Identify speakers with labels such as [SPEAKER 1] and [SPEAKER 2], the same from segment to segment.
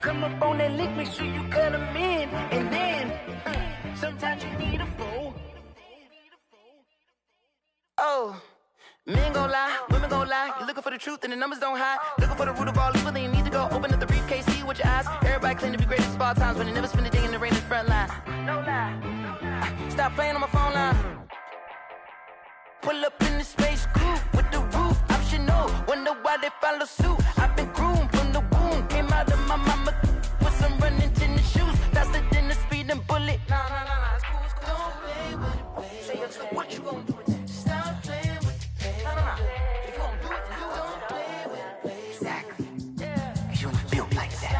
[SPEAKER 1] Come up on that lick, make sure you cut them in. And then, sometimes you need a fool. Oh, men gon' lie, women gon' lie. You're looking for the truth and the numbers don't hide. Looking for the root of all evil, then you need to go open up the briefcase, see with your eyes. Everybody claim to be greatest of all times, but they never spend a day in the rain in the front line. No lie. Stop playing on my phone line. Pull up in the space coupe with the roof optional. Wonder why they follow suit. I've been groomed from the womb. Came out of my mama with some running tennis shoes. Faster than the speeding bullet. Nah, it's cool, it's cool. Don't play with it, baby. Say so what you gon' do with it? Stop playing with it, baby. Nah. If you gon' do it, then don't play with it, baby. Exactly. Yeah. Cause you ain't built like that.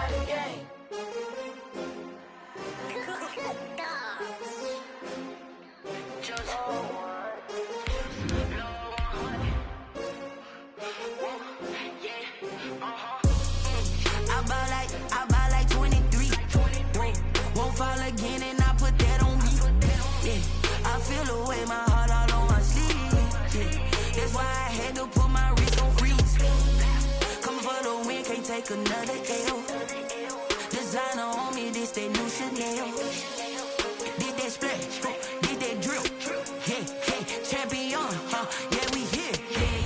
[SPEAKER 2] I buy like 23. Won't fall again and I put that on me. Yeah, I feel away my heart all on my sleeve. Yeah, that's why I had to put my wrist on freeze. Coming for the win, can't take another L. Designer on me, this that new Chanel. Did that splash, did that drill. Yeah, champion, yeah, we here.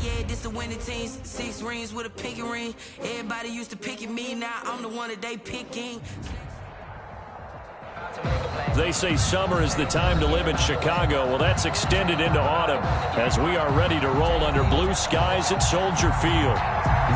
[SPEAKER 2] Yeah, this the winning team. 6 rings with a pinky ring. Everybody used to picking me, now I'm the one that they picking.
[SPEAKER 3] They say summer is the time to live in Chicago. Well, that's extended into autumn as we are ready to roll under blue skies at Soldier Field.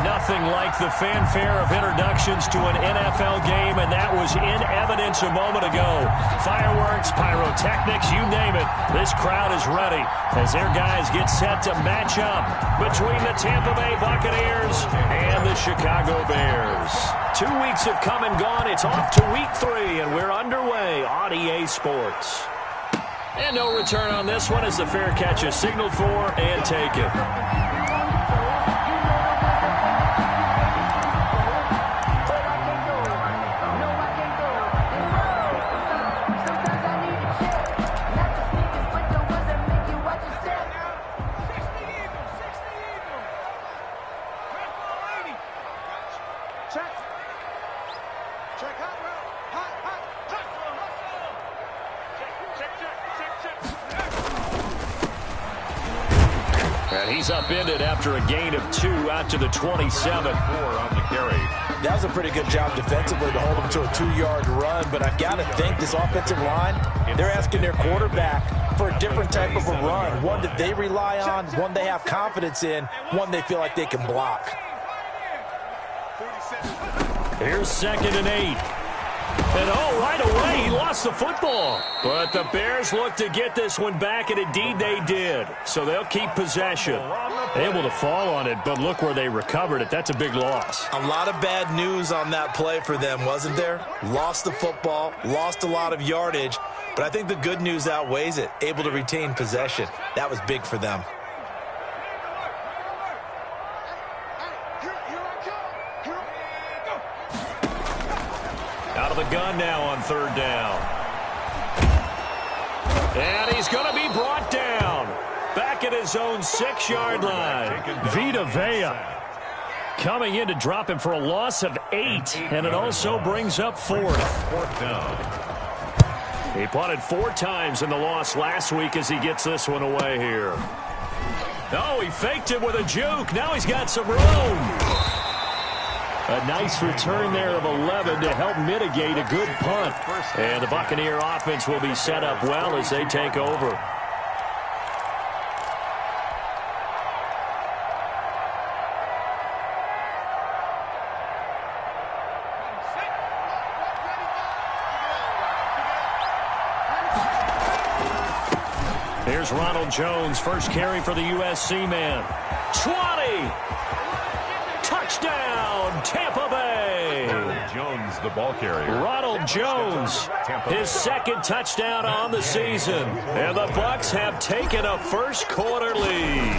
[SPEAKER 3] Nothing like the fanfare of introductions to an NFL game, and that was in evidence a moment ago. Fireworks, pyrotechnics, you name it. This crowd is ready as their guys get set to match up between the Tampa Bay Buccaneers and the Chicago Bears. 2 weeks have come and gone. It's off to week 3, and we're underway on EA Sports. And no return on this one as the fair catch is signaled for and taken. He's upended after a gain of 2 out to the 27. 4 on the carry.
[SPEAKER 4] That was a pretty good job defensively to hold him to a 2-yard run, but I've got to think this offensive line, they're asking their quarterback for a different type of a run, one that they rely on, one they have confidence in, one they feel like they can block.
[SPEAKER 3] Here's 2nd and 8. And right away, he lost the football. But the Bears look to get this one back, and indeed they did. So they'll keep possession. Able to fall on it, but look where they recovered it. That's a big loss.
[SPEAKER 4] A lot of bad news on that play for them, wasn't there? Lost the football, lost a lot of yardage, but I think the good news outweighs it. Able to retain possession. That was big for them.
[SPEAKER 3] Out of the gun now on 3rd down. And he's going to be brought down. Back at his own 6-yard line. Vita Vea coming in to drop him for a loss of 8. And it also brings up 4th down. He punted 4 times in the loss last week as he gets this one away here. Oh, he faked it with a juke. Now he's got some room. A nice return there of 11 to help mitigate a good punt. And the Buccaneer offense will be set up well as they take over. Here's Ronald Jones, first carry for the USC man. 20! Touchdown, Tampa Bay.
[SPEAKER 5] Jones, the ball carrier.
[SPEAKER 3] Ronald Jones, his 2nd touchdown on the season. And the Bucs have taken a first-quarter lead.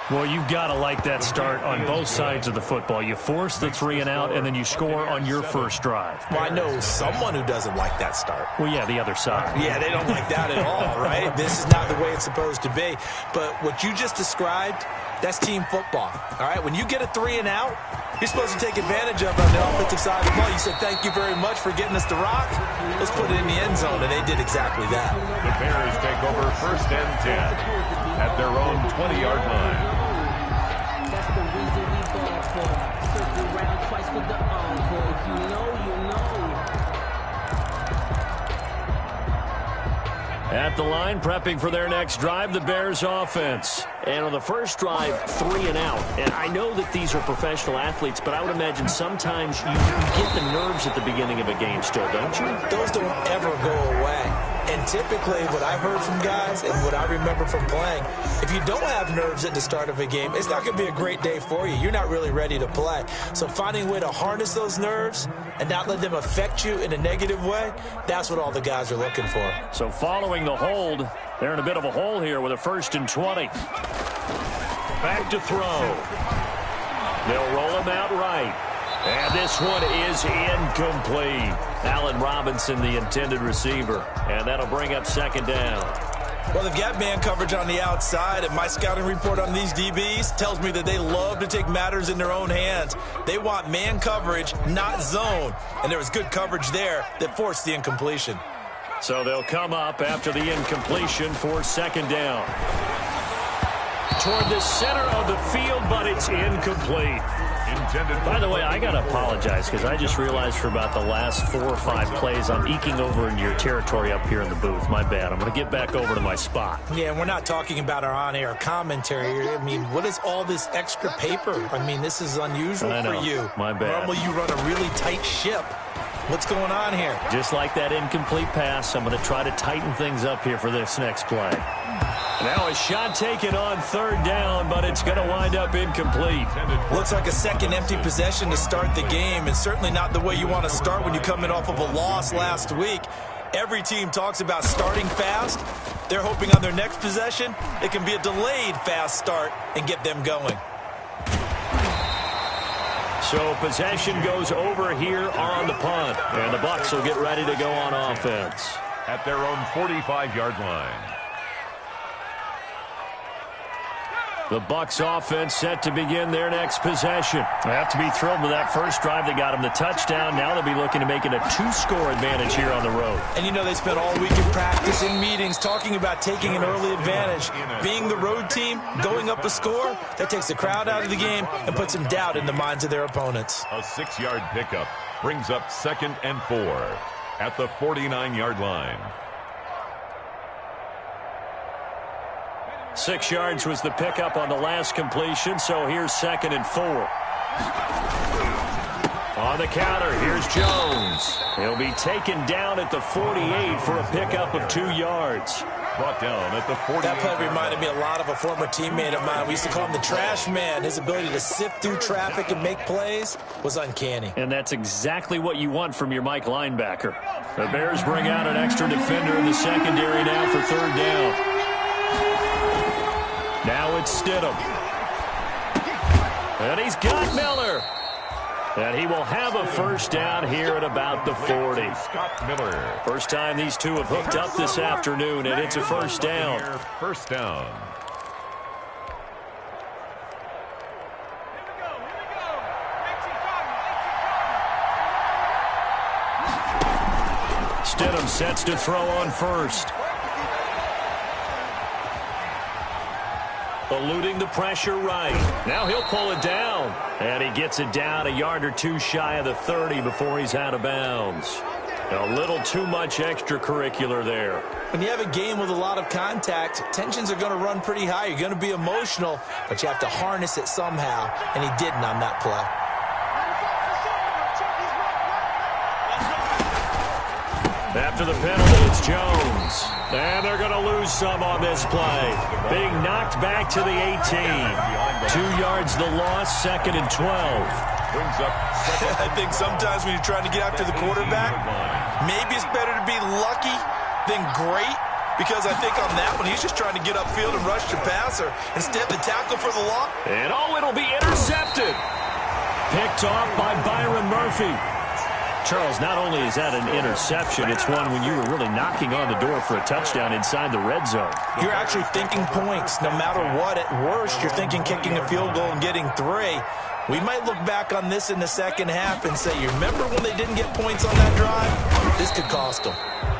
[SPEAKER 3] Well, you've got to like that start on both sides of the football. You force the 3 and out, and then you score on your first drive.
[SPEAKER 4] Well, I know someone who doesn't like that start.
[SPEAKER 3] Well, yeah, the other side.
[SPEAKER 4] Yeah, they don't like that at all, right? This is not the way it's supposed to be. But what you just described That's team football. All right, when you get a 3 and out, you're supposed to take advantage of it on the offensive side of the ball. You said, thank you very much for getting us the rock. Let's put it in the end zone, and they did exactly that.
[SPEAKER 5] The Bears take over 1st and 10 at their own 20-yard line.
[SPEAKER 6] That's the reason we ball for. Circle round twice for the encore. If you know, you know.
[SPEAKER 3] At the line, prepping for their next drive, the Bears offense. And on the first drive, 3 and out. And I know that these are professional athletes, but I would imagine sometimes you get the nerves at the beginning of a game still, don't you?
[SPEAKER 4] Those don't ever go away. And typically, what I've heard from guys and what I remember from playing, if you don't have nerves at the start of a game, it's not going to be a great day for you. You're not really ready to play. So finding a way to harness those nerves and not let them affect you in a negative way, that's what all the guys are looking for.
[SPEAKER 3] So following the hold, they're in a bit of a hole here with a 1st and 20. Back to throw. They'll roll him out right. And this one is incomplete. Allen Robinson, the intended receiver. And that'll bring up 2nd down.
[SPEAKER 4] Well, they've got man coverage on the outside, and my scouting report on these DBs tells me that they love to take matters in their own hands. They want man coverage, not zone. And there was good coverage there that forced the incompletion.
[SPEAKER 3] So they'll come up after the incompletion for 2nd down. Toward the center of the field, but it's incomplete. By the way, I got to apologize because I just realized for about the last 4 or 5 plays I'm eking over into your territory up here in the booth. My bad. I'm going to get back over to my spot.
[SPEAKER 4] Yeah, and we're not talking about our on-air commentary. I mean, what is all this extra paper? I mean, this is unusual for you.
[SPEAKER 3] My bad.
[SPEAKER 4] Normally you run a really tight ship. What's going on here?
[SPEAKER 3] Just like that incomplete pass, I'm going to try to tighten things up here for this next play. Now a shot taken on 3rd down, but it's going to wind up incomplete.
[SPEAKER 4] Looks like a second empty possession to start the game, and certainly not the way you want to start when you come in off of a loss last week. Every team talks about starting fast. They're hoping on their next possession it can be a delayed fast start and get them going.
[SPEAKER 3] So possession goes over here on the punt, and the Bucs will get ready to go on offense.
[SPEAKER 5] At their own 45-yard line.
[SPEAKER 3] The Bucs offense set to begin their next possession. They have to be thrilled with that first drive. They got them the touchdown. Now they'll be looking to make it a 2-score advantage here on the road.
[SPEAKER 4] And you know they spent all week in practice, in meetings, talking about taking an early advantage. Being the road team, going up a score, that takes the crowd out of the game and puts some doubt in the minds of their opponents.
[SPEAKER 5] A 6-yard pickup brings up 2nd and 4 at the 49-yard line.
[SPEAKER 3] 6 yards was the pickup on the last completion, so here's 2nd and 4. On the counter, here's Jones. He'll be taken down at the 48 for a pickup of 2 yards.
[SPEAKER 5] Brought down at the 48.
[SPEAKER 4] That play reminded me a lot of a former teammate of mine. We used to call him the trash man. His ability to sift through traffic and make plays was uncanny.
[SPEAKER 3] And that's exactly what you want from your Mike linebacker. The Bears bring out an extra defender in the secondary now for 3rd down. Now it's Stidham. And he's got Miller. And he will have a 1st down here at about the 40.
[SPEAKER 5] Scott Miller.
[SPEAKER 3] First time these two have hooked up this afternoon, and it's a 1st down.
[SPEAKER 5] 1st down.
[SPEAKER 3] Stidham sets to throw on 1st. Eluding the pressure right. Now he'll pull it down. And he gets it down a yard or 2 shy of the 30 before he's out of bounds. A little too much extracurricular there.
[SPEAKER 4] When you have a game with a lot of contact, tensions are going to run pretty high. You're going to be emotional, but you have to harness it somehow, and he didn't on that play.
[SPEAKER 3] After the penalty, it's Jones. And they're going to lose some on this play. Being knocked back to the 18. 2 yards the loss, 2nd and 12.
[SPEAKER 5] Brings up
[SPEAKER 4] I think sometimes when you're trying to get after the quarterback, maybe it's better to be lucky than great. Because I think on that one, he's just trying to get upfield and rush the passer. Instead, the tackle for the loss.
[SPEAKER 3] And it'll be intercepted. Picked off by Byron Murphy. Charles, not only is that an interception, it's one when you were really knocking on the door for a touchdown inside the red zone.
[SPEAKER 4] You're actually thinking points. No matter what, at worst, you're thinking kicking a field goal and getting 3. We might look back on this in the second half and say, you remember when they didn't get points on that drive? This could cost them.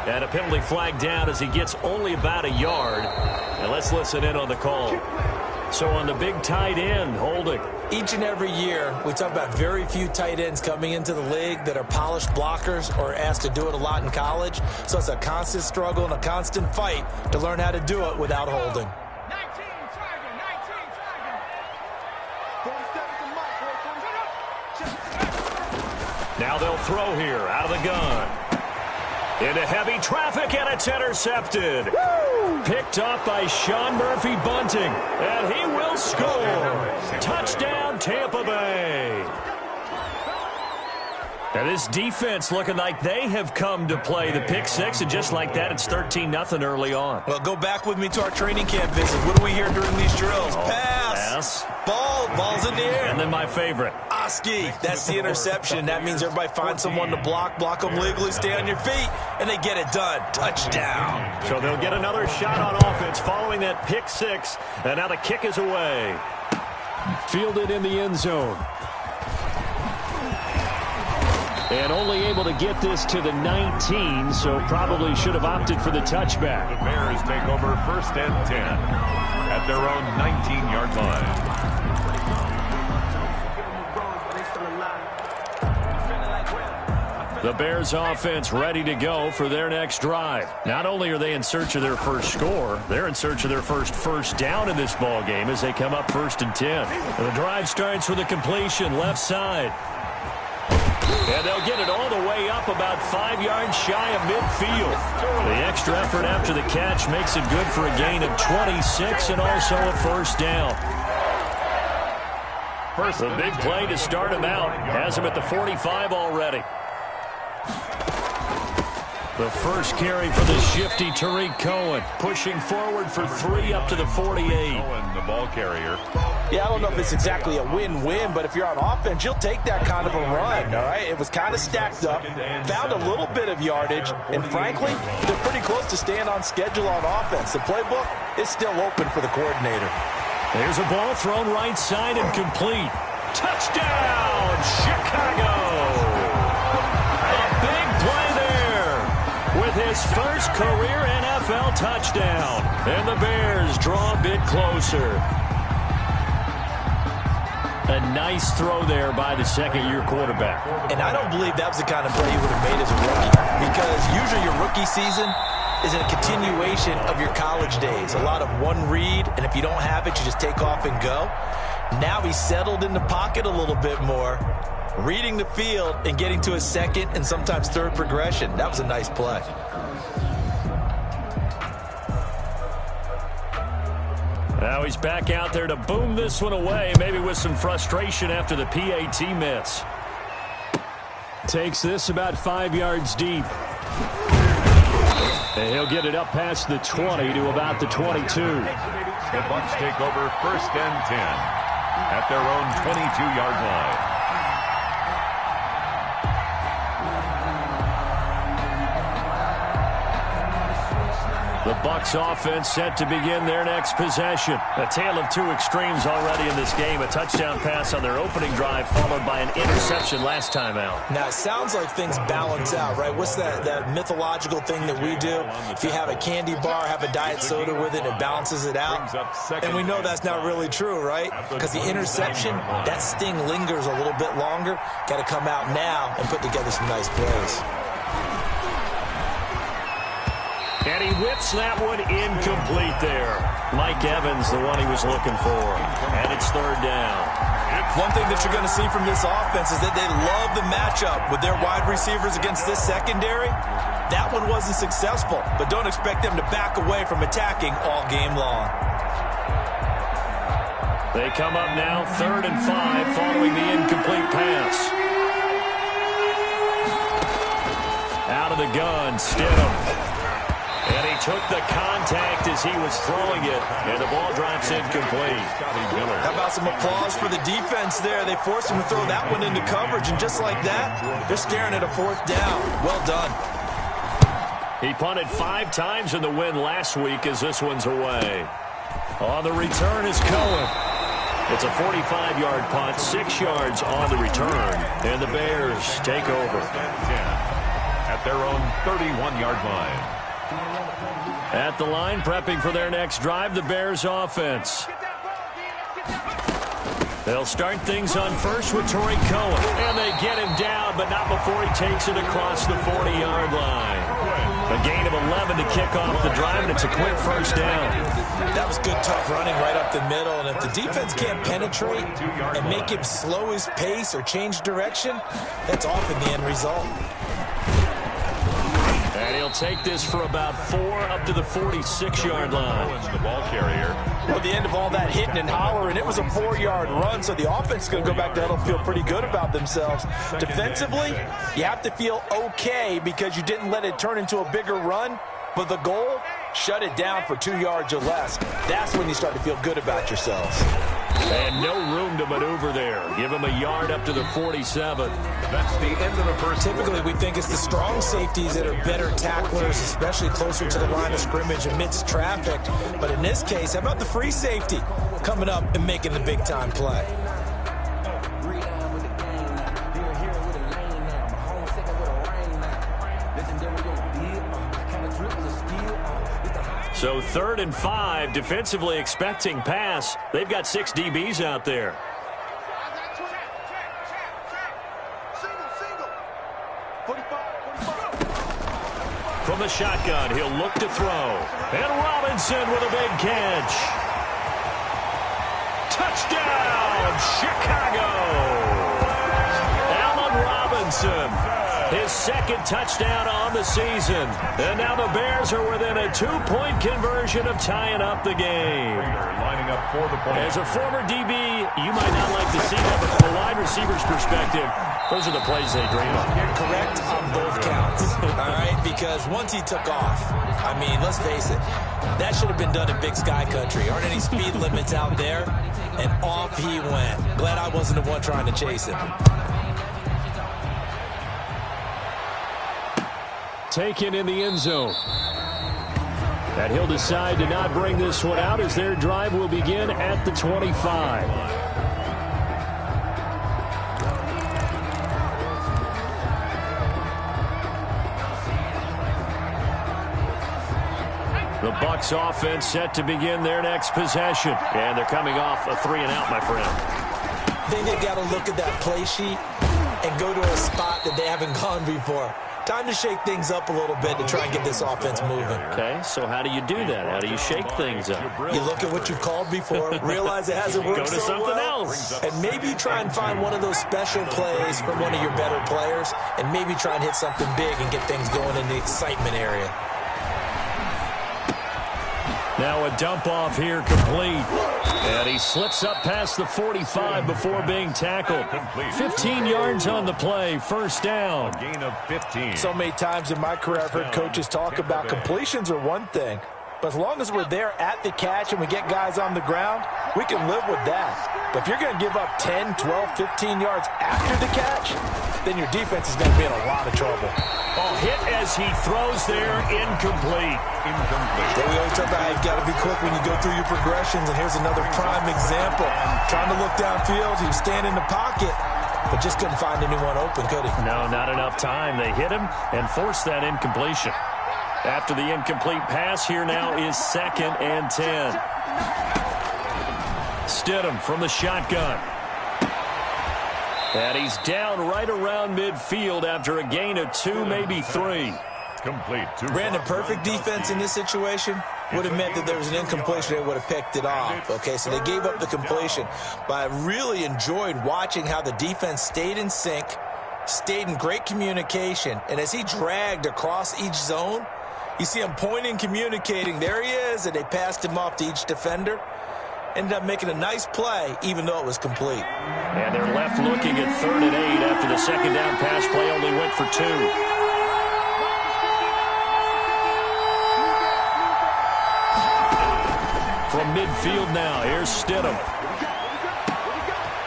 [SPEAKER 3] And a penalty flag down as he gets only about a yard. And let's listen in on the call. So on the big tight end, holding.
[SPEAKER 4] Each and every year, we talk about very few tight ends coming into the league that are polished blockers or asked to do it a lot in college. So it's a constant struggle and a constant fight to learn how to do it without holding.
[SPEAKER 7] 19 target.
[SPEAKER 3] Now they'll throw here out of the gun. Into heavy traffic, and it's intercepted. Woo! Picked up by Sean Murphy Bunting, and he will score. Touchdown, Tampa Bay. And this defense looking like they have come to play the pick six, and just like that, it's 13-0 early on.
[SPEAKER 4] Well, go back with me to our training camp visit. What do we hear during these drills? Pass. Ball's in the air.
[SPEAKER 3] And then my favorite.
[SPEAKER 4] Oski. That's the interception. That means everybody finds someone to block them legally, stay on your feet, and they get it done. Touchdown.
[SPEAKER 3] So they'll get another shot on offense following that pick six, and now the kick is away. Fielded in the end zone. And only able to get this to the 19, so probably should have opted for the touchback.
[SPEAKER 5] The Bears take over 1st and 10 at their own 19-yard line.
[SPEAKER 3] The Bears offense ready to go for their next drive. Not only are they in search of their first score, they're in search of their first down in this ball game as they come up 1st and 10. And the drive starts with a completion left side. And they'll get it all the way up about 5 yards shy of midfield. The extra effort after the catch makes it good for a gain of 26 and also a 1st down. The big play to start him out has him at the 45 already. The first carry for the shifty Tariq Cohen, pushing forward for 3 up to the 48.
[SPEAKER 5] Cohen, the ball carrier.
[SPEAKER 4] Yeah, I don't know if it's exactly a win-win, but if you're on offense, you'll take that kind of a run, all right? It was kind of stacked up, found a little bit of yardage, and frankly, they're pretty close to staying on schedule on offense. The playbook is still open for the coordinator.
[SPEAKER 3] There's a ball thrown right side and complete. Touchdown, Chicago! A big play there with his first career NFL touchdown. And the Bears draw a bit closer. A nice throw there by the second-year quarterback.
[SPEAKER 4] And I don't believe that was the kind of play he would have made as a rookie, because usually your rookie season is a continuation of your college days. A lot of one read, and if you don't have it, you just take off and go. Now he's settled in the pocket a little bit more, reading the field and getting to his second and sometimes third progression. That was a nice play.
[SPEAKER 3] Now he's back out there to boom this one away, maybe with some frustration after the PAT miss. Takes this about 5 yards deep. And he'll get it up past the 20 to about the 22.
[SPEAKER 5] The Bucs take over 1st and 10 at their own 22-yard line.
[SPEAKER 3] The Bucs offense set to begin their next possession. A tale of two extremes already in this game. A touchdown pass on their opening drive followed by an interception last time out.
[SPEAKER 4] Now, it sounds like things balance out, right? What's that mythological thing that we do? If you have a candy bar, have a diet soda with it, it balances it out. And we know that's not really true, right? Because the interception, that sting lingers a little bit longer. Got to come out now and put together some nice plays.
[SPEAKER 3] And he whips that one incomplete there. Mike Evans, the one he was looking for. And it's 3rd down.
[SPEAKER 4] One thing that you're going to see from this offense is that they love the matchup with their wide receivers against this secondary. That one wasn't successful, but don't expect them to back away from attacking all game long.
[SPEAKER 3] They come up now 3rd and 5 following the incomplete pass. Out of the gun, Stidham. And he took the contact as he was throwing it, and the ball drops incomplete.
[SPEAKER 4] How about some applause for the defense there? They forced him to throw that one into coverage, and just like that, they're staring at a 4th down. Well done.
[SPEAKER 3] He punted 5 times in the win last week as this one's away. On the return is Cohen. It's a 45-yard punt, 6 yards on the return, and the Bears take over.
[SPEAKER 5] At their own 31-yard line.
[SPEAKER 3] At the line, prepping for their next drive, the Bears offense. They'll start things on first with Torrey Cohen. And they get him down, but not before he takes it across the 40-yard line. A gain of 11 to kick off the drive, and it's a quick first down.
[SPEAKER 4] That was good, tough running right up the middle. And if the defense can't penetrate and make him slow his pace or change direction, that's often the end result.
[SPEAKER 3] And he'll take this for about 4 up to the 46-yard line.
[SPEAKER 5] The ball carrier.
[SPEAKER 4] Well, the end of all that hitting and hollering, it was a 4-yard run, so the offense is going to go back to huddle and feel pretty good about themselves. Defensively, you have to feel okay because you didn't let it turn into a bigger run, but the goal, shut it down for 2 yards or less. That's when you start to feel good about yourselves.
[SPEAKER 3] And no room to maneuver there. Give him a yard up to the 47.
[SPEAKER 5] That's the end of the first.
[SPEAKER 4] Typically, we think it's the strong safeties that are better tacklers, especially closer to the line of scrimmage amidst traffic. But in this case, how about the free safety coming up and making the big-time play?
[SPEAKER 3] So 3rd and 5, defensively expecting pass. They've got 6 DBs out there. From the shotgun, he'll look to throw. And Robinson with a big catch. Touchdown, Chicago! Allen Robinson. His 2nd touchdown on the season. And now the Bears are within a 2-point conversion of tying up the game.
[SPEAKER 5] Lining up for the point.
[SPEAKER 3] As a former DB, you might not like to see that, but from a wide receiver's perspective, those are the plays they dream of.
[SPEAKER 4] You're correct on both counts, all right? Because once he took off, I mean, let's face it, that should have been done in Big Sky Country. Aren't any speed limits out there? And off he went. Glad I wasn't the one trying to chase him.
[SPEAKER 3] Taken in the end zone. And he'll decide to not bring this one out as their drive will begin at the 25. The Bucs offense set to begin their next possession. And they're coming off a 3-and-out, my friend.
[SPEAKER 4] Then they got to look at that play sheet and go to a spot that they haven't gone before. Time to shake things up a little bit to try and get this offense moving.
[SPEAKER 3] Okay, so how do you do that? How do you shake things up?
[SPEAKER 4] You look at what you've called before, realize it hasn't worked
[SPEAKER 3] Go to
[SPEAKER 4] so
[SPEAKER 3] something
[SPEAKER 4] well,
[SPEAKER 3] else.
[SPEAKER 4] and maybe try and find one of those special plays from one of your better players, and maybe try and hit something big and get things going in the excitement area.
[SPEAKER 3] Now a dump off here complete. And he slips up past the 45 before being tackled. 15 yards on the play, first down.
[SPEAKER 5] Gain of 15.
[SPEAKER 4] So many times in my career I've heard coaches talk about completions are one thing, but as long as we're there at the catch and we get guys on the ground, we can live with that. But if you're going to give up 10, 12, 15 yards after the catch, then your defense is going to be in a lot of trouble.
[SPEAKER 3] Oh, hit as he throws there, incomplete.
[SPEAKER 4] Yeah, we always talk about how you've got to be quick when you go through your progressions, and here's another prime example. Trying to look downfield, he was standing in the pocket, but just couldn't find anyone open, could he?
[SPEAKER 3] No, not enough time. They hit him and forced that incompletion. After the incomplete pass, here now is 2nd and 10. Stidham from the shotgun. And he's down right around midfield after a gain of 2, maybe 3.
[SPEAKER 5] Complete.
[SPEAKER 4] Brandon, perfect defense in this situation would have meant that there was an incompletion. They would have picked it off. Okay, so they gave up the completion. But I really enjoyed watching how the defense stayed in sync, stayed in great communication. And as he dragged across each zone, you see him pointing, communicating. There he is, and they passed him off to each defender. Ended up making a nice play, even though it was complete.
[SPEAKER 3] And they're left looking at 3rd and 8 after the second down pass play only went for 2. from midfield now. Here's Stidham.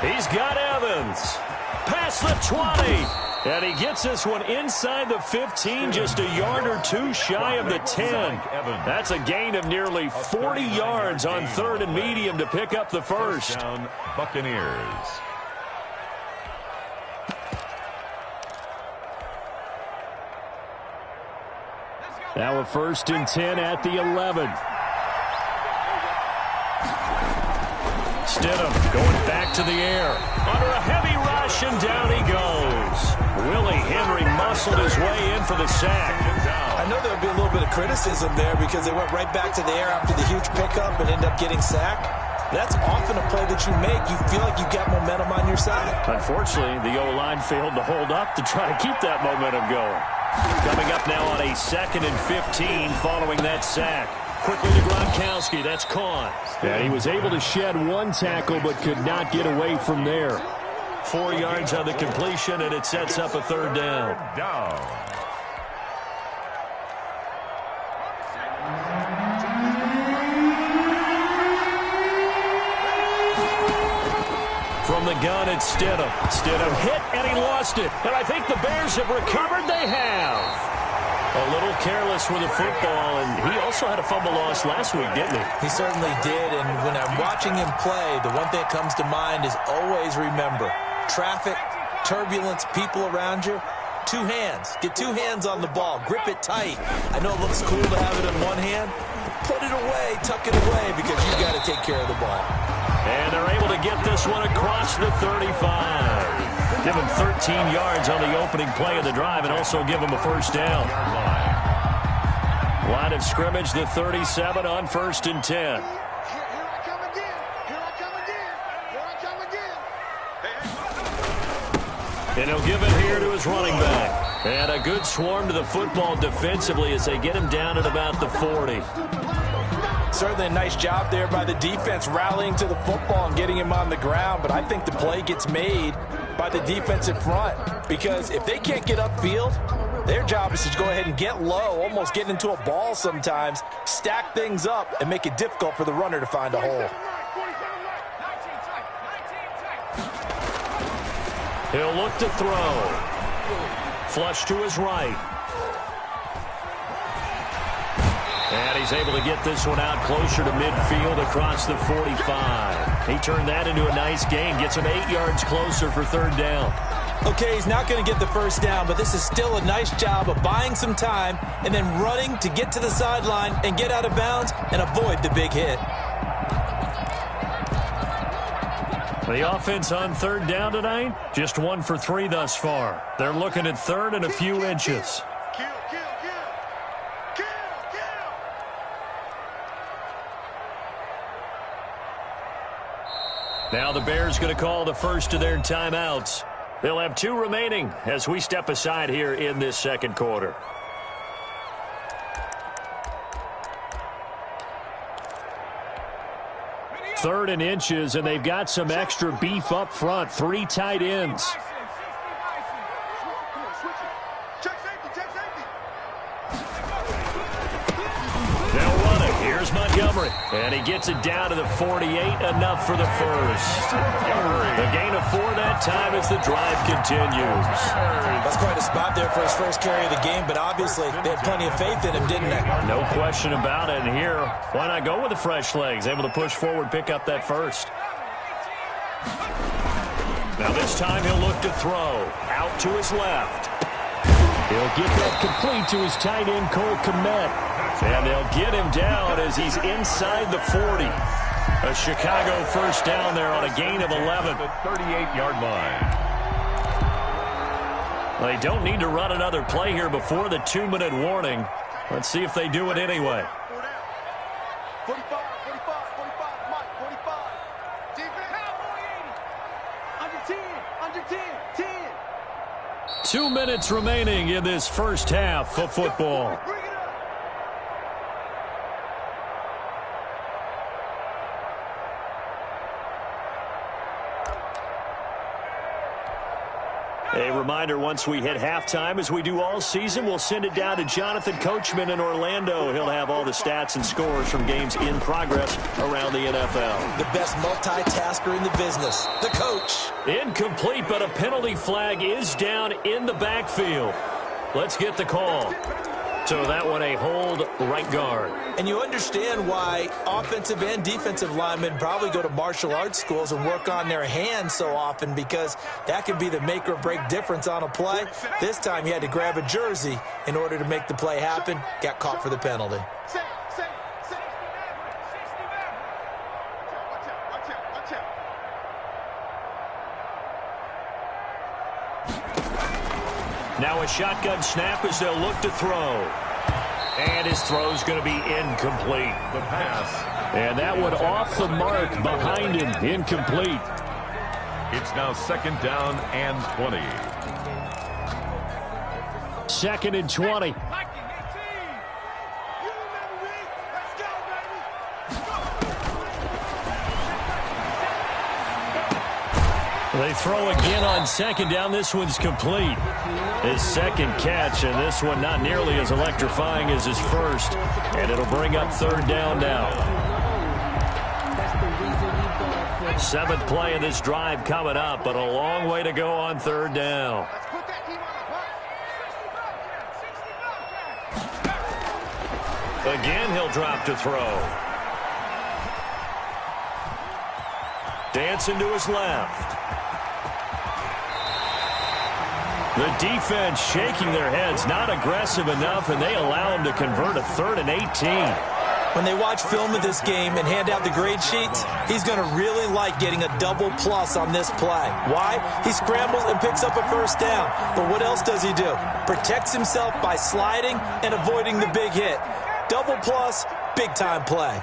[SPEAKER 3] He's got Evans. Past the 20. And he gets this one inside the 15, just a yard or two shy of the 10. That's a gain of nearly 40 yards on 3rd and medium to pick up the first.
[SPEAKER 5] Down, Buccaneers.
[SPEAKER 3] Now a 1st and 10 at the 11. Stidham going back to the air. Under a heavy rush, and down he goes. Willie Henry muscled his way in for the sack.
[SPEAKER 4] I know there'll be a little bit of criticism there because they went right back to the air after the huge pickup and ended up getting sacked. That's often a play that you make. You feel like you've got momentum on your side.
[SPEAKER 3] Unfortunately, the O-line failed to hold up to try to keep that momentum going. Coming up now on a 2nd and 15 following that sack. Quickly to Gronkowski. That's caught. And he was able to shed one tackle but could not get away from there. 4 yards on the completion, and it sets up a 3rd down. From the gun, it's Stidham. Stidham hit, and he lost it. And I think the Bears have recovered. They have. A little careless with the football, and he also had a fumble loss last week, didn't he?
[SPEAKER 4] He certainly did, and when I'm watching him play, the one thing that comes to mind is always remember, traffic, turbulence, people around you, 2 hands. Get 2 hands on the ball. Grip it tight. I know it looks cool to have it in one hand. Put it away, tuck it away, because you've got to take care of the ball.
[SPEAKER 3] And they're able to get this one across the 35. Give him 13 yards on the opening play of the drive and also give him a 1st down. Line of scrimmage, the 37 on 1st and 10.
[SPEAKER 7] Here I come again.
[SPEAKER 3] And he'll give it here to his running back. And a good swarm to the football defensively as they get him down at about the 40.
[SPEAKER 4] Certainly a nice job there by the defense rallying to the football and getting him on the ground, but I think the play gets made by the defensive front because if they can't get upfield, their job is to go ahead and get low, almost get into a ball sometimes, stack things up, and make it difficult for the runner to find a hole.
[SPEAKER 3] He'll look to throw. Flush to his right. And he's able to get this one out closer to midfield across the 45. He turned that into a nice gain. Gets him 8 yards closer for 3rd down.
[SPEAKER 4] Okay, he's not going to get the 1st down, but this is still a nice job of buying some time and then running to get to the sideline and get out of bounds and avoid the big hit.
[SPEAKER 3] The offense on 3rd down tonight, just 1 for 3 thus far. They're looking at 3rd and a few inches. Now the Bears going to call the first of their timeouts. They'll have 2 remaining as we step aside here in this 2nd quarter. Third and inches, and they've got some extra beef up front. 3 tight ends. Montgomery, and he gets it down to the 48, enough for the first. A gain of 4 that time as the drive continues.
[SPEAKER 4] That's quite a spot there for his first carry of the game, but obviously they had plenty of faith in him, didn't they?
[SPEAKER 3] No question about it, and here, why not go with the fresh legs? Able to push forward, pick up that first. Now this time he'll look to throw. Out to his left. He'll get that complete to his tight end, Cole Kmet. And they'll get him down as he's inside the 40. A Chicago 1st down there on a gain of 11.
[SPEAKER 5] The 38-yard line.
[SPEAKER 3] They don't need to run another play here before the 2-minute warning. Let's see if they do it anyway.
[SPEAKER 7] 45, 45. Defense. Under 10.
[SPEAKER 3] 2 minutes remaining in this first half of football. A reminder. reminder, once we hit halftime, as we do all season, we'll send it down to Jonathan Coachman in Orlando. He'll have all the stats and scores from games in progress around the NFL.
[SPEAKER 4] The best multitasker in the business, the coach.
[SPEAKER 3] Incomplete, but a penalty flag is down in the backfield. Let's get the call. So that one a hold right guard.
[SPEAKER 4] And you understand why offensive and defensive linemen probably go to martial arts schools and work on their hands so often, because that can be the make or break difference on a play. This time he had to grab a jersey in order to make the play happen. Got caught for the penalty.
[SPEAKER 3] Now a shotgun snap as they'll look to throw. And his throw's going to be incomplete.
[SPEAKER 5] The pass.
[SPEAKER 3] And that one off the mark behind him. Incomplete.
[SPEAKER 5] It's now 2nd down and 20.
[SPEAKER 3] 2nd and 20. They throw again on 2nd down. This one's complete. His 2nd catch, and this one not nearly as electrifying as his first. And it'll bring up 3rd down now. 7th play of this drive coming up, but a long way to go on 3rd down. Again, he'll drop to throw. Dancing to his left. The defense shaking their heads, not aggressive enough, and they allow him to convert a 3rd and 18.
[SPEAKER 4] When they watch film of this game and hand out the grade sheets, he's going to really like getting a double plus on this play. Why? He scrambles and picks up a 1st down. But what else does he do? Protects himself by sliding and avoiding the big hit. Double plus, big-time play.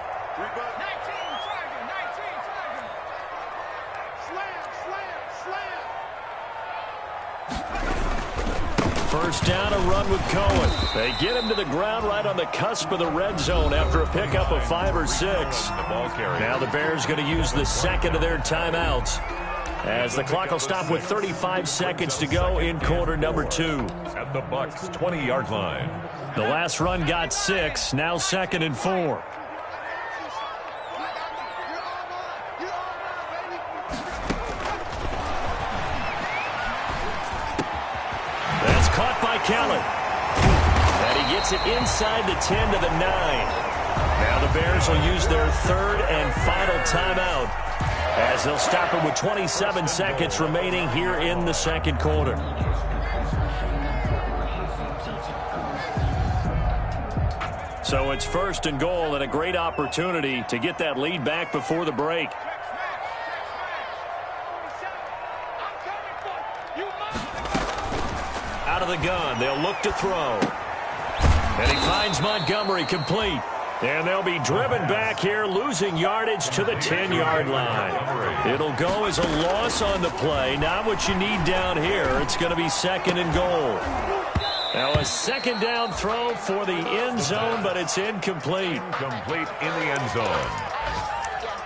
[SPEAKER 3] First down, a run with Cohen. They get him to the ground right on the cusp of the red zone after a pickup of 5 or 6. Now the Bears going to use the 2nd of their timeouts, as the clock will stop with 35 seconds to go in quarter number 2.
[SPEAKER 5] At the Bucs 20-yard line.
[SPEAKER 3] The last run got 6. Now 2nd and 4. Caught by Kelly. And he gets it inside the 10 to the 9. Now the Bears will use their 3rd and final timeout, as they'll stop it with 27 seconds remaining here in the 2nd quarter. So it's 1st and goal, and a great opportunity to get that lead back before the break. Out of the gun, they'll look to throw. And he finds Montgomery complete. And they'll be driven back here, losing yardage to the 10-yard line. It'll go as a loss on the play. Not what you need down here. It's going to be 2nd and goal. Now a 2nd down throw for the end zone, but it's incomplete.
[SPEAKER 5] Incomplete in the end zone.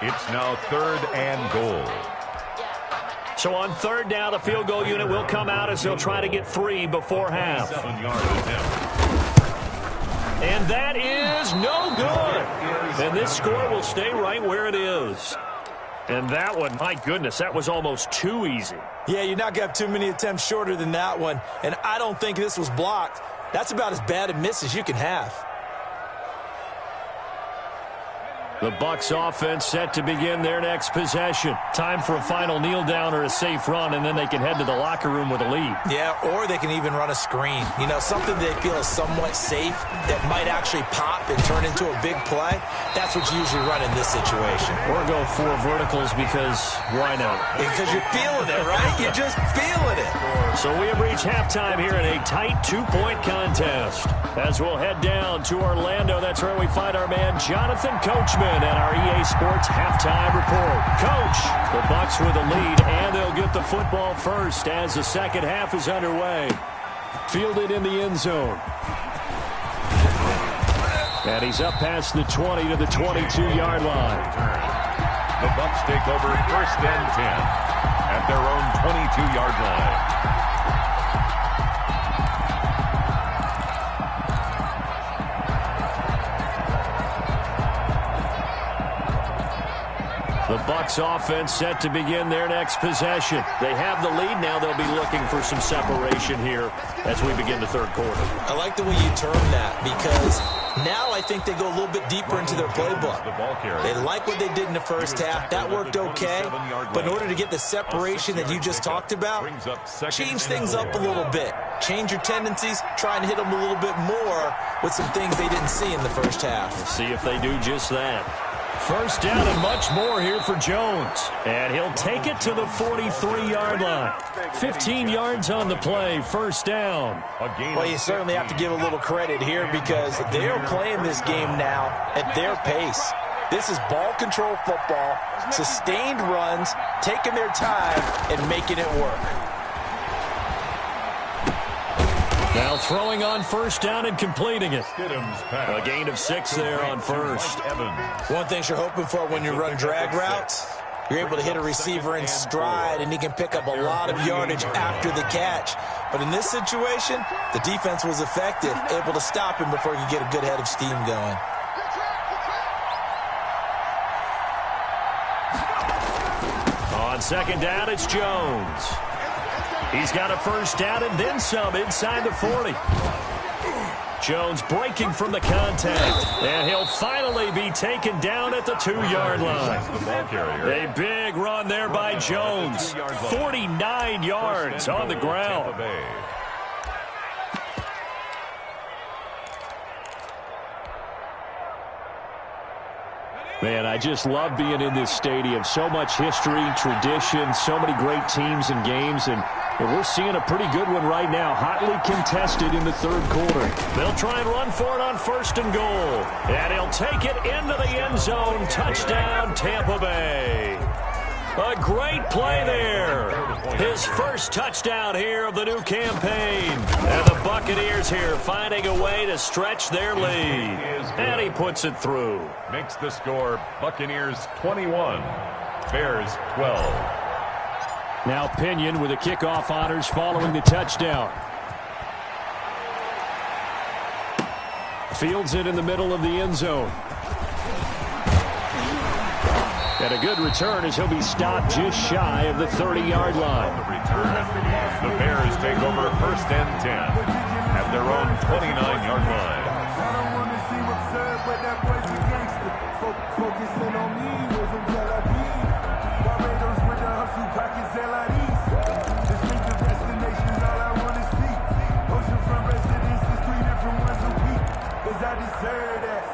[SPEAKER 5] It's now 3rd and goal.
[SPEAKER 3] So on 3rd down, the field goal unit will come out as they'll try to get 3 before half.
[SPEAKER 5] 7-yard attempt.
[SPEAKER 3] And that is no good. And this score will stay right where it is. And that one, my goodness, that was almost too easy.
[SPEAKER 4] Yeah, you're not going to have too many attempts shorter than that one. And I don't think this was blocked. That's about as bad a miss as you can have.
[SPEAKER 3] The Bucs offense set to begin their next possession. Time for a final kneel down or a safe run, and then they can head to the locker room with a lead.
[SPEAKER 4] Yeah, or they can even run a screen. You know, something they feel is somewhat safe that might actually pop and turn into a big play. That's what you usually run in this situation.
[SPEAKER 3] Or go 4 verticals, because why not?
[SPEAKER 4] Because you're feeling it, right? You're just feeling it.
[SPEAKER 3] So we have reached halftime here in a tight 2-point contest. As we'll head down to Orlando, that's where we find our man Jonathan Coachman at our EA Sports halftime report. Coach, the Bucs with a lead, and they'll get the football first as the 2nd half is underway. Fielded in the end zone. And he's up past the 20 to the 22-yard line.
[SPEAKER 5] The Bucs take over 1st and 10 at their own 22-yard line.
[SPEAKER 3] Bucs offense set to begin their next possession. They have the lead. Now they'll be looking for some separation here as we begin the third quarter.
[SPEAKER 4] I like the way you term that, because now I think they go a little bit deeper into their playbook. They like what they did in the first half. That worked okay. But in order to get the separation that you just talked about, change things up a little bit. Change your tendencies. Try and hit them a little bit more with some things they didn't see in the first half.
[SPEAKER 3] We'll see if they do just that. First down and much more here for Jones. And he'll take it to the 43-yard line. 15 yards on the play, first down.
[SPEAKER 4] Well, you certainly have to give a little credit here because they're playing this game now at their pace. This is ball control football, sustained runs, taking their time, and making it work.
[SPEAKER 3] Now throwing on first down and completing it. A gain of 6 there on first.
[SPEAKER 4] One thing you're hoping for when you run drag routes, you're able to hit a receiver in stride, and he can pick up a lot of yardage after the catch. But in this situation, the defense was effective, able to stop him before he could get a good head of steam going.
[SPEAKER 3] On second down, it's Jones. He's got a first down and then some inside the 40. Jones breaking from the contact, and he'll finally be taken down at the 2-yard line. A big run there by Jones. 49 yards on the ground. Man, I just love being in this stadium. So much history, tradition, so many great teams and games, and we're seeing a pretty good one right now, hotly contested in the third quarter. They'll try and run for it on first and goal, and he'll take it into the end zone. Touchdown, Tampa Bay. A great play there. His first touchdown here of the new campaign. And the Buccaneers here finding a way to stretch their lead. And he puts it through.
[SPEAKER 5] Makes the score Buccaneers 21, Bears 12.
[SPEAKER 3] Now Pinion with the kickoff honors following the touchdown. Fields it in the middle of the end zone. And a good return as he'll be stopped just shy of the 30-yard line.
[SPEAKER 5] The return. The Bears take over first and 10 at their own 29-yard line.
[SPEAKER 8] I don't want to seem absurd, but that boy's a gangster. Focusing on me wasn't Tel Aviv. Barbados with the hustle, pockets LIDs. Distinctive destinations, all I want to see. Oceanfront residences, 3 different ones a week. Cause I deserve that.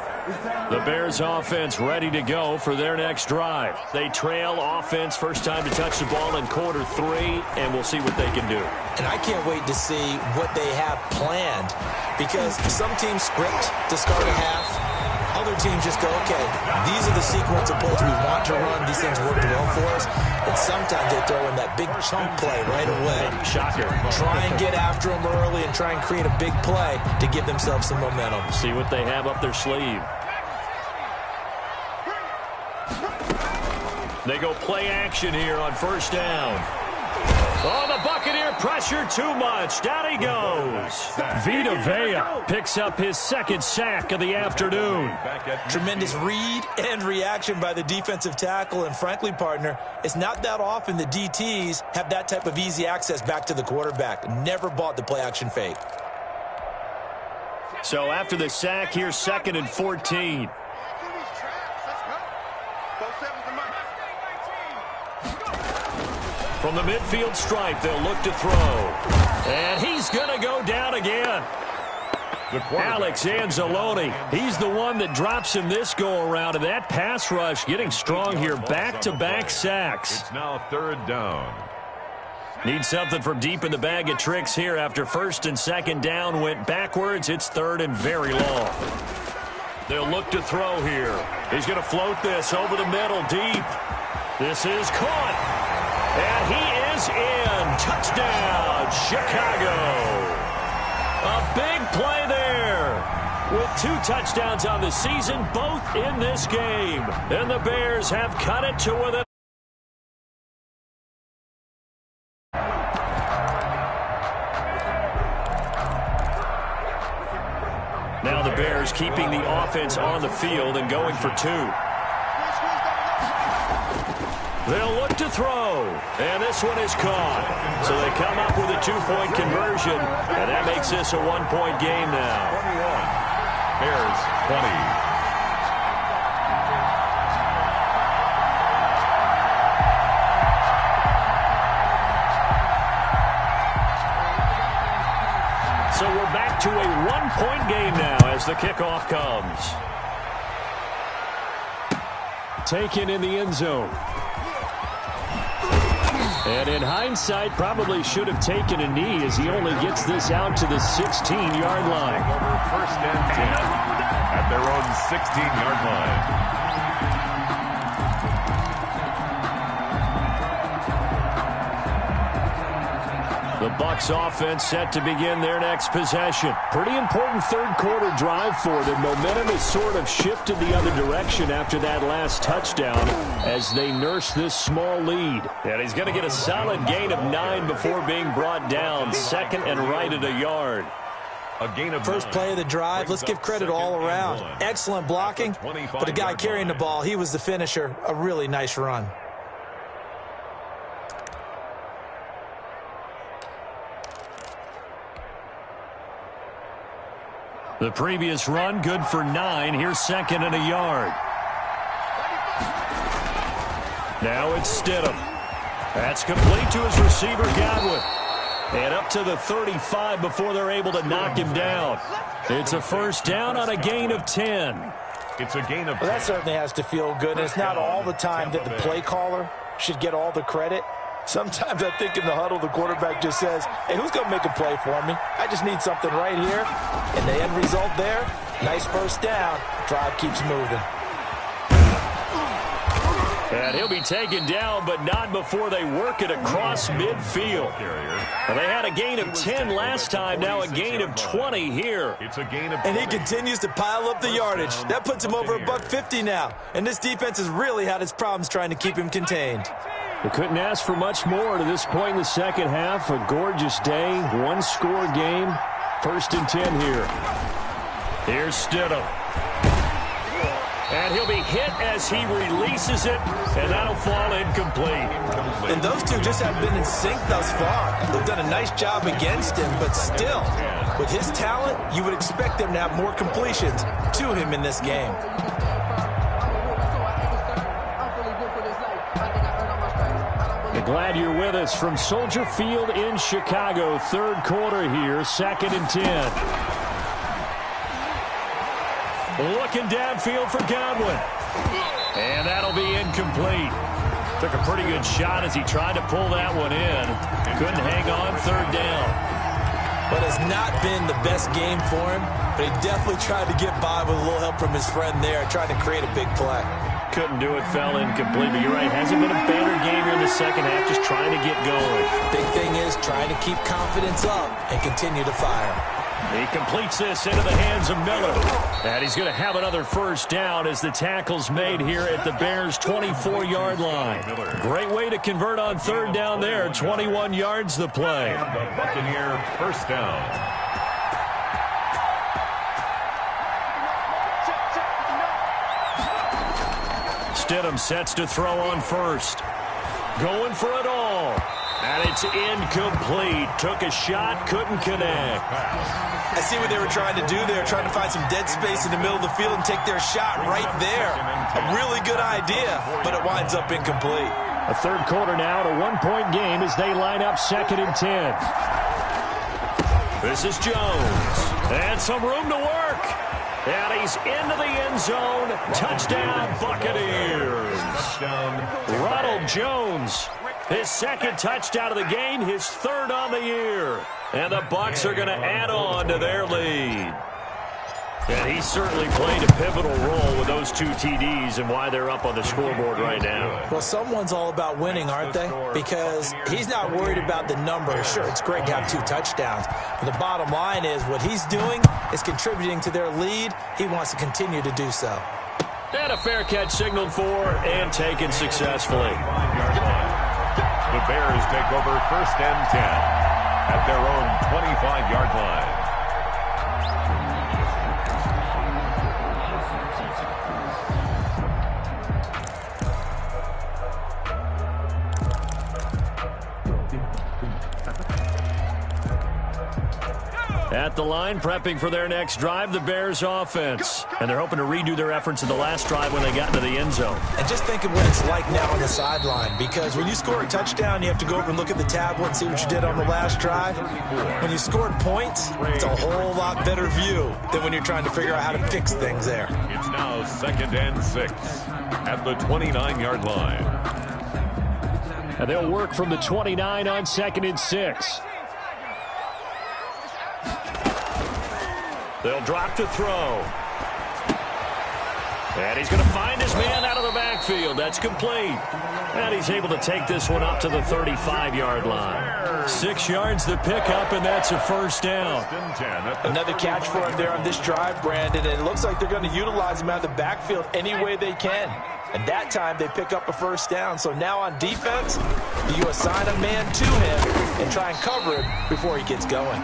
[SPEAKER 3] The Bears offense ready to go for their next drive. They trail offense, first time to touch the ball in quarter 3, and we'll see what they can do.
[SPEAKER 4] And I can't wait to see what they have planned, because some teams script to start a half. Other teams just go, okay, these are the sequence of plays we want to run. These things worked well for us. And sometimes they throw in that big chunk play right away.
[SPEAKER 3] Shocker.
[SPEAKER 4] Try and get after them early and try and create a big play to give themselves some momentum.
[SPEAKER 3] See what they have up their sleeve. They go play action here on first down. Oh, the Buccaneer pressure too much. Down he goes. Vita Vea picks up his second sack of the afternoon.
[SPEAKER 4] Tremendous read and reaction by the defensive tackle. And frankly, partner, it's not that often the DTs have that type of easy access back to the quarterback. Never bought the play action fake.
[SPEAKER 3] So after the sack, here's 2nd and 14. From the midfield stripe, they'll look to throw. And he's going to go down again. Alex Anzalone, he's the one that drops him this go-around. And that pass rush getting strong here. Back-to-back sacks.
[SPEAKER 5] It's now 3rd down.
[SPEAKER 3] Need something from deep in the bag of tricks here. After 1st and 2nd down went backwards, it's 3rd and very long. They'll look to throw here. He's going to float this over the middle deep. This is caught. And he is in. Touchdown, Chicago. A big play there. With 2 touchdowns on the season, both in this game. And the Bears have cut it to within. Now the Bears keeping the offense on the field and going for 2. They'll look to throw, and this one is caught. So they come up with a 2-point conversion, and that makes this a 1-point game now.
[SPEAKER 5] 21. Bears 20.
[SPEAKER 3] So we're back to a 1-point game now as the kickoff comes. Taken in the end zone. And in hindsight, probably should have taken a knee as he only gets this out to the 16-yard line.
[SPEAKER 5] Over first and 10 at their own 16-yard line.
[SPEAKER 3] The Bucs offense set to begin their next possession. Pretty important third-quarter drive for them. Momentum has sort of shifted the other direction after that last touchdown as they nurse this small lead. And he's going to get a solid gain of 9 before being brought down. Second and right at a yard.
[SPEAKER 5] A gain of
[SPEAKER 4] First
[SPEAKER 5] 9.
[SPEAKER 4] play of the drive, let's give credit all around. Excellent blocking, but the guy carrying the ball, he was the finisher. A really nice run.
[SPEAKER 3] The previous run, good for 9. Here's second and a yard. Now it's Stidham. That's complete to his receiver, Godwin. And up to the 35 before they're able to knock him down. It's a first down on a gain of 10.
[SPEAKER 5] It's a gain of 10.
[SPEAKER 4] Well, that certainly has to feel good. And it's not all the time that the play caller should get all the credit. Sometimes I think in the huddle, the quarterback just says, hey, who's going to make a play for me? I just need something right here. And the end result there, nice first down. Drive keeps moving.
[SPEAKER 3] And he'll be taken down, but not before they work it across midfield. Well, they had a gain of 10 last time, now a gain of 20 here.
[SPEAKER 5] It's a gain of 20.
[SPEAKER 4] And he continues to pile up the yardage. That puts him over $150 now. And this defense has really had its problems trying to keep him contained.
[SPEAKER 3] They couldn't ask for much more to this point in the second half. A gorgeous day, one-score game. First and 10 here. Here's Stidham. And he'll be hit as he releases it, and that'll fall incomplete.
[SPEAKER 4] And those two just have been in sync thus far. They've done a nice job against him, but still, with his talent, you would expect them to have more completions to him in this game.
[SPEAKER 3] Glad you're with us from Soldier Field in Chicago. Third quarter here, second and 10. Looking downfield for Godwin. And that'll be incomplete. Took a pretty good shot as he tried to pull that one in. Couldn't hang on, third down.
[SPEAKER 4] But it's not been the best game for him, but he definitely tried to get by with a little help from his friend there, trying to create a big play.
[SPEAKER 3] Couldn't do it, fell incomplete, but you're right, hasn't been a banner game here in the second half, just trying to get going.
[SPEAKER 4] Big thing is trying to keep confidence up and continue to fire.
[SPEAKER 3] He completes this into the hands of Miller. And he's going to have another first down as the tackle's made here at the Bears' 24-yard line. Great way to convert on third down there. 21 yards the play.
[SPEAKER 5] The Buccaneer first down.
[SPEAKER 3] Stidham sets to throw on first. Going for it all. And it's incomplete. Took a shot, couldn't connect.
[SPEAKER 4] I see what they were trying to do there, trying to find some dead space in the middle of the field and take their shot right there. A really good idea, but it winds up incomplete.
[SPEAKER 3] A third quarter now, a one-point game as they line up second and 10. This is Jones. And some room to work. And he's into the end zone. Touchdown, Buccaneers. Ronald Jones, his second touchdown of the game, his third on the year. And the Bucs are going to add on to their lead. And he certainly played a pivotal role with those two TDs and why they're up on the scoreboard right now.
[SPEAKER 4] Well, someone's all about winning, aren't they? Because he's not worried about the numbers. Sure, it's great to have 2 touchdowns. But the bottom line is what he's doing is contributing to their lead. He wants to continue to do so.
[SPEAKER 3] And a fair catch signaled for and taken successfully.
[SPEAKER 5] The Bears take over first and 10 at their own 25-yard line.
[SPEAKER 3] At the line, prepping for their next drive, the Bears offense. And they're hoping to redo their efforts in the last drive when they got into the end zone.
[SPEAKER 4] And just think of what it's like now on the sideline, because when you score a touchdown, you have to go over and look at the tablet and see what you did on the last drive. When you scored points, it's a whole lot better view than when you're trying to figure out how to fix things there.
[SPEAKER 5] It's now 2nd and 6 at the 29-yard line.
[SPEAKER 3] And they'll work from the 29 on 2nd and 6. They'll drop to throw. And he's going to find his man out of the backfield. That's complete. And he's able to take this one up to the 35-yard line. 6 yards the pickup, and that's a first down.
[SPEAKER 4] Another catch for him there on this drive, Brandon, and it looks like they're going to utilize him out of the backfield any way they can. And that time they pick up a first down. So now on defense, you assign a man to him and try and cover him before he gets going.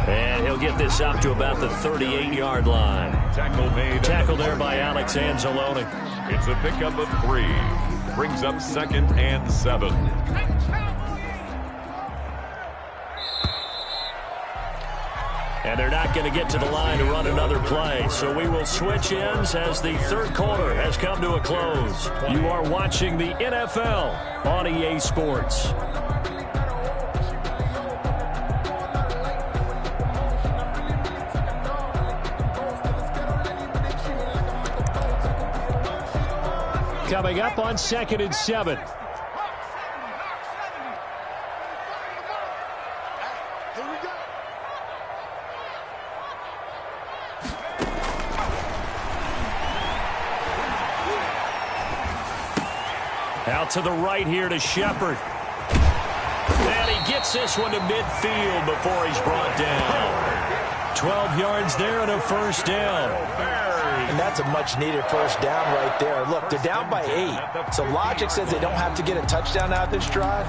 [SPEAKER 3] And he'll get this up to about the 38-yard line. Tackle there by Alex Anzalone.
[SPEAKER 5] It's a pickup of 3. Brings up 2nd and 7.
[SPEAKER 3] And they're not going to get to the line to run another play. So we will switch ends as the third quarter has come to a close. You are watching the NFL on EA Sports. Coming up on 2nd and 7.
[SPEAKER 7] Here we go.
[SPEAKER 3] Out to the right here to Shepard. And he gets this one to midfield before he's brought down. 12 yards there and a first down.
[SPEAKER 4] And that's a much-needed first down right there. Look, they're down by 8. So logic says they don't have to get a touchdown out of this drive.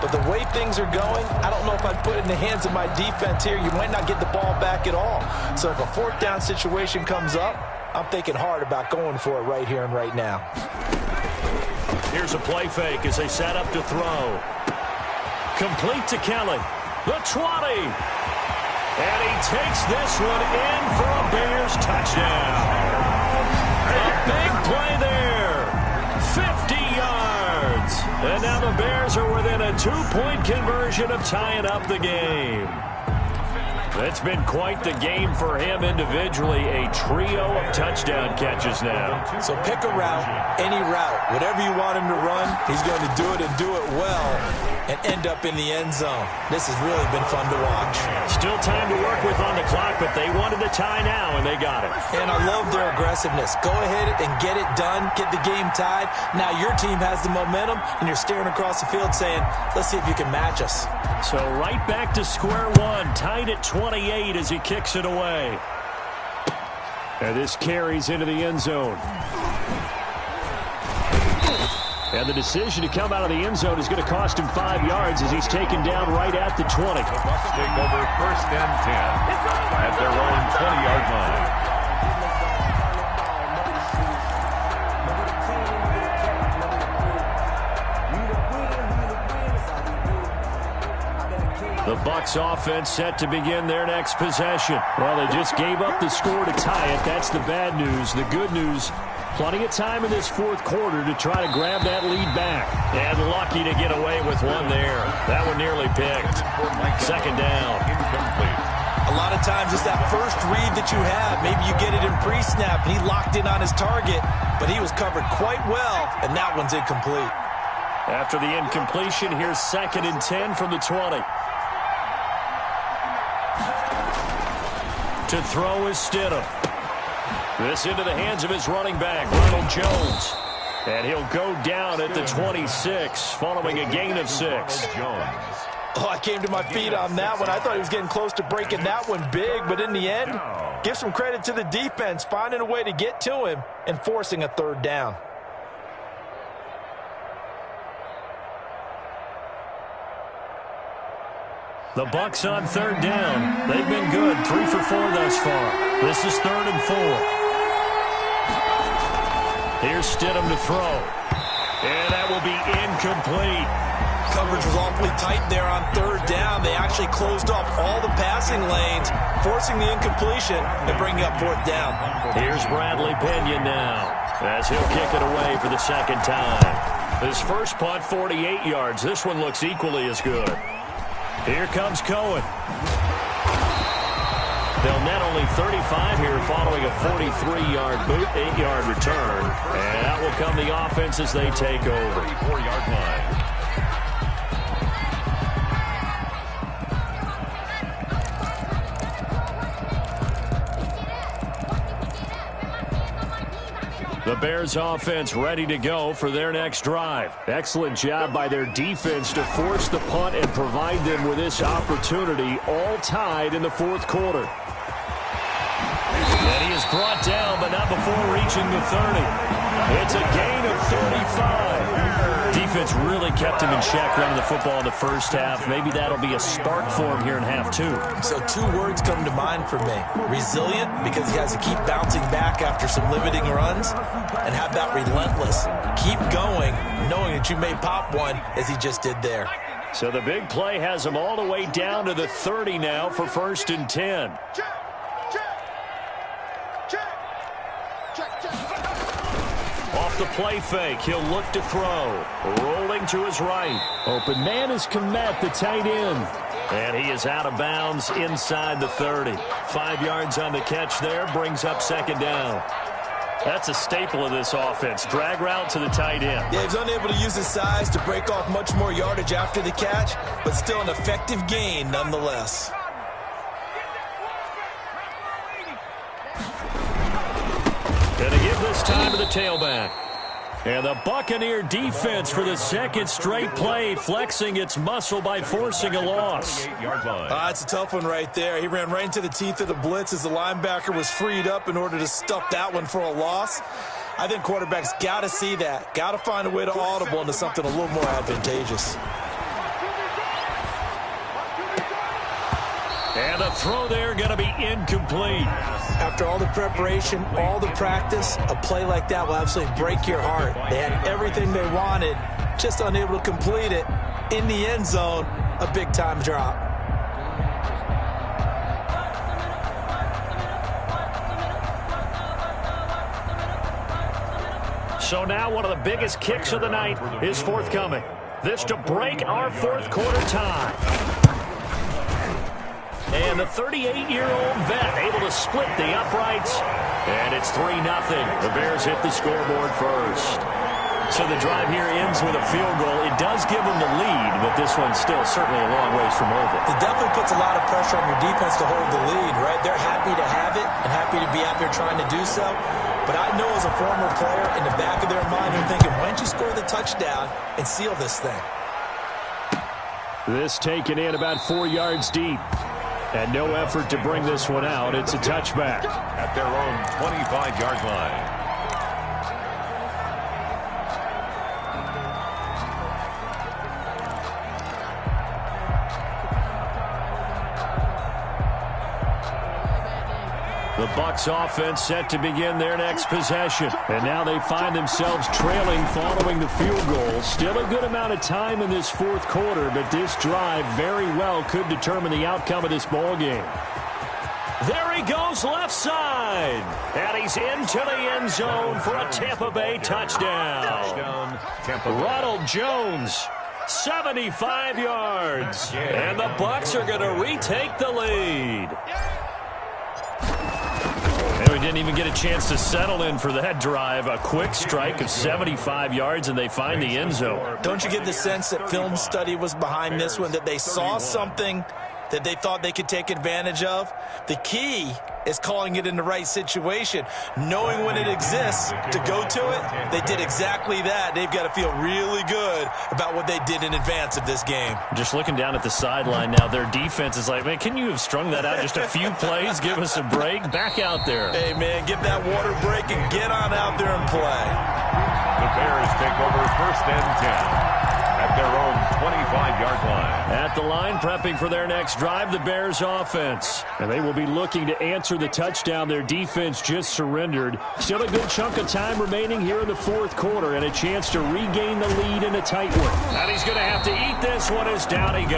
[SPEAKER 4] But the way things are going, I don't know if I'd put it in the hands of my defense here. You might not get the ball back at all. So if a 4th down situation comes up, I'm thinking hard about going for it right here and right now.
[SPEAKER 3] Here's a play fake as they set up to throw. Complete to Kelly. The 20. And he takes this one in for a Bears touchdown. A big play there. 50 yards. And now the Bears are within a 2-point conversion of tying up the game. It's been quite the game for him individually. A trio of touchdown catches now.
[SPEAKER 4] So pick a route, any route. Whatever you want him to run, he's going to do it and do it well and end up in the end zone. This has really been fun to watch.
[SPEAKER 3] Still time to work with on the clock, but they wanted a tie now, and they got it.
[SPEAKER 4] And I love their aggressiveness. Go ahead and get it done, get the game tied. Now your team has the momentum, and you're staring across the field saying, let's see if you can match us.
[SPEAKER 3] So right back to square one, tied at 28 as he kicks it away. And this carries into the end zone. And the decision to come out of the end zone is going to cost him 5 yards as he's taken down right at the 20.
[SPEAKER 5] The Bucs take over 1st and 10 at their own 20-yard line.
[SPEAKER 3] The Bucs offense set to begin their next possession. Well, they just gave up the score to tie it. That's the bad news. The good news, plenty of time in this 4th quarter to try to grab that lead back. And lucky to get away with one there. That one nearly picked. 2nd down.
[SPEAKER 4] A lot of times it's that first read that you have. Maybe you get it in pre-snap, and he locked in on his target, but he was covered quite well, and that one's incomplete.
[SPEAKER 3] After the incompletion, here's 2nd and 10 from the 20. To throw is Stidham. This into the hands of his running back, Ronald Jones. And he'll go down at the 26 following a gain of 6.
[SPEAKER 4] Oh, I came to my feet on that one. I thought he was getting close to breaking that one big, but in the end, give some credit to the defense, finding a way to get to him and forcing a 3rd down.
[SPEAKER 3] The Bucs on 3rd down. They've been good, 3 for 4 thus far. This is 3rd and 4. Here's Stidham to throw. And that that will be incomplete.
[SPEAKER 4] Coverage was awfully tight there on third down. They actually closed off all the passing lanes, forcing the incompletion and bringing up fourth down.
[SPEAKER 3] Here's Bradley Pinion now, as he'll kick it away for the second time. His first punt, 48 yards. This one looks equally as good. Here comes Cohen. They'll net only 35 here following a 43-yard boot, 8-yard return. And that will come the offense as they take over.
[SPEAKER 5] 34-yard line.
[SPEAKER 3] The Bears offense ready to go for their next drive. Excellent job by their defense to force the punt and provide them with this opportunity, all tied in the fourth quarter. And he is brought down, but not before reaching the 30. It's a gain of 35. Defense really kept him in check running the football in the first half. Maybe that'll be a spark for him here in half two.
[SPEAKER 4] So two words come to mind for me. Resilient, because he has to keep bouncing back after some limiting runs. And have that relentless. Keep going, knowing that you may pop one, as he just did there.
[SPEAKER 3] So the big play has him all the way down to the 30 now for 1st and 10. Off the play fake, he'll look to throw. Rolling to his right. Open man is Komet, the tight end. And he is out of bounds inside the 30. 5 yards on the catch there, brings up second down. That's a staple of this offense. Drag route to the tight end.
[SPEAKER 4] Yeah, he's unable to use his size to break off much more yardage after the catch, but still an effective gain nonetheless.
[SPEAKER 3] Gonna give this time to the tailback. And the Buccaneer defense for the second straight play, flexing its muscle by forcing a loss.
[SPEAKER 4] It's a tough one right there. He ran right into the teeth of the blitz as the linebacker was freed up in order to stuff that one for a loss. I think quarterbacks got to see that. Got to find a way to audible into something a little more advantageous.
[SPEAKER 3] And the throw there going to be incomplete.
[SPEAKER 4] After all the preparation, all the practice, a play like that will absolutely break your heart. They had everything they wanted, just unable to complete it. In the end zone, a big-time drop.
[SPEAKER 3] So now one of the biggest kicks of the night is forthcoming. This to break our fourth quarter tie. And the 38-year-old vet able to split the uprights. And it's 3-0. The Bears hit the scoreboard first. So the drive here ends with a field goal. It does give them the lead, but this one's still certainly a long ways from over.
[SPEAKER 4] It definitely puts a lot of pressure on your defense to hold the lead, right? They're happy to have it and happy to be out there trying to do so. But I know as a former player, in the back of their mind, they're thinking, why don't you score the touchdown and seal this thing?
[SPEAKER 3] This taken in about 4 yards deep. And no effort to bring this one out. It's a touchback.
[SPEAKER 5] At their own 25-yard line.
[SPEAKER 3] The Bucs offense set to begin their next possession. And now they find themselves trailing following the field goal. Still a good amount of time in this fourth quarter, but this drive very well could determine the outcome of this ball game. There he goes left side. And he's into the end zone for a Tampa Bay touchdown. Ronald Jones, 75 yards. And the Bucs are going to retake the lead. And we didn't even get a chance to settle in for that drive. A quick strike of 75 yards, and they find the end zone.
[SPEAKER 4] Don't you get the sense that film study was behind this one, that they saw something that they thought they could take advantage of? The key is calling it in the right situation. Knowing when it exists to go to it, they did exactly that. They've got to feel really good about what they did in advance of this game.
[SPEAKER 3] Just looking down at the sideline now, their defense is like, man, can you have strung that out just a few plays? Give us a break. Back out there.
[SPEAKER 4] Hey, man, get that water break and get on out there and play.
[SPEAKER 5] The Bears take over 1st and 10 at at their own 25-yard line.
[SPEAKER 3] At the line, prepping for their next drive, the Bears offense. And they will be looking to answer the touchdown their defense just surrendered. Still a good chunk of time remaining here in the fourth quarter and a chance to regain the lead in a tight one. And he's going to have to eat this one as down he goes.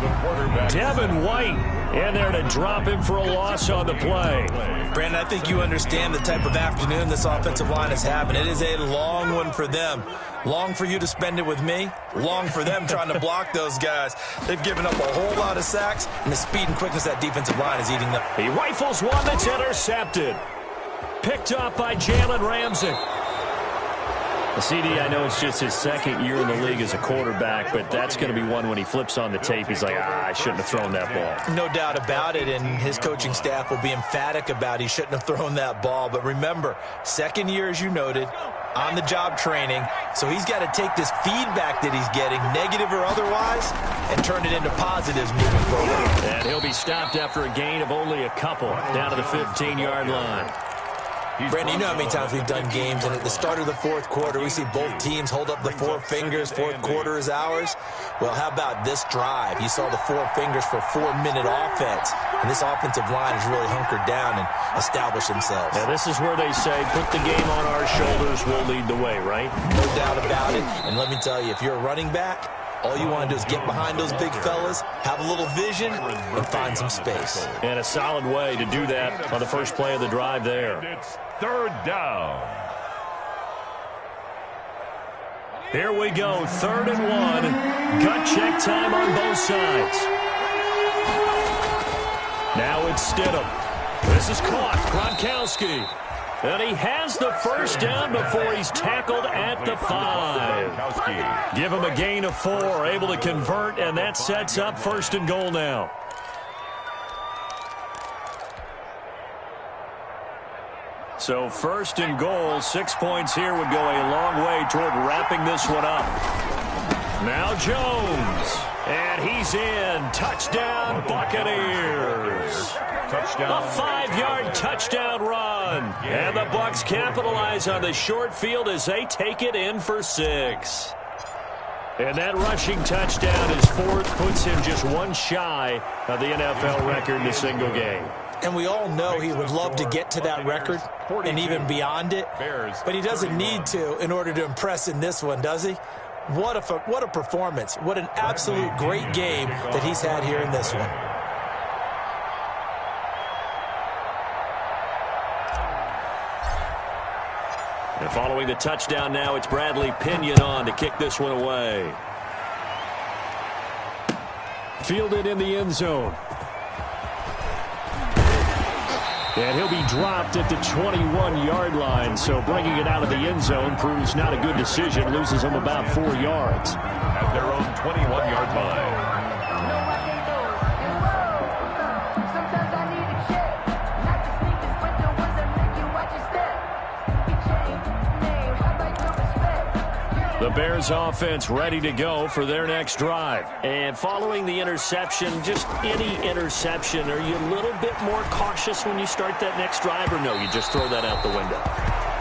[SPEAKER 5] The quarterback,
[SPEAKER 3] Devin White in there to drop him for a loss on the play.
[SPEAKER 4] Brandon, I think you understand the type of afternoon this offensive line is having. It is a long one for them. Long for you to spend it with me. Long for them trying to block those guys. They've given up a whole lot of sacks, and the speed and quickness that defensive line is eating them.
[SPEAKER 3] He rifles one that's intercepted. Picked up by Jalen Ramsey. The CD, I know it's just his second year in the league as a quarterback, but that's going to be one when he flips on the tape. He's like, I shouldn't have thrown that ball.
[SPEAKER 4] No doubt about it, and his coaching staff will be emphatic about he shouldn't have thrown that ball. But remember, second year, as you noted, on-the-job training, so he's got to take this feedback that he's getting, negative or otherwise, and turn it into positives moving forward.
[SPEAKER 3] And he'll be stopped after a gain of only a couple, down to the 15-yard line.
[SPEAKER 4] Brandon, you know how many times we've done games, and at the start of the fourth quarter, we see both teams hold up the four fingers, fourth quarter is ours. Well, how about this drive? You saw the four fingers for 4-minute offense, and this offensive line has really hunkered down and established themselves.
[SPEAKER 3] Now, this is where they say, put the game on our shoulders, we'll lead the way, right?
[SPEAKER 4] No doubt about it, and let me tell you, if you're a running back, all you want to do is get behind those big fellas, have a little vision, and find some space.
[SPEAKER 3] And a solid way to do that on the first play of the drive there.
[SPEAKER 5] It's third down.
[SPEAKER 3] Here we go, 3rd and 1. Gut check time on both sides. Now it's Stidham. This is caught. Gronkowski. And he has the first down before he's tackled at the 5. Give him a gain of 4, able to convert, and that sets up 1st and goal now. So 1st and goal, 6 points here would go a long way toward wrapping this one up. Now Jones, and he's in. Touchdown, Buccaneers.
[SPEAKER 5] Touchdown.
[SPEAKER 3] A 5-yard touchdown run. And the Bucs capitalize on the short field as they take it in for 6. And that rushing touchdown is 4th, puts him just one shy of the NFL record in a single game.
[SPEAKER 4] And we all know he would love to get to that record and even beyond it, but he doesn't need to in order to impress in this one, does he? What a performance. What an absolute great game that he's had here in this one.
[SPEAKER 3] And following the touchdown now, it's Bradley Pinion on to kick this one away. Fielded in the end zone. And he'll be dropped at the 21-yard line, so bringing it out of the end zone proves not a good decision. Loses him about 4 yards.
[SPEAKER 5] At their own 21-yard line.
[SPEAKER 3] The Bears offense ready to go for their next drive. And following the interception, just any interception, are you a little bit more cautious when you start that next drive, or no, you just throw that out the window?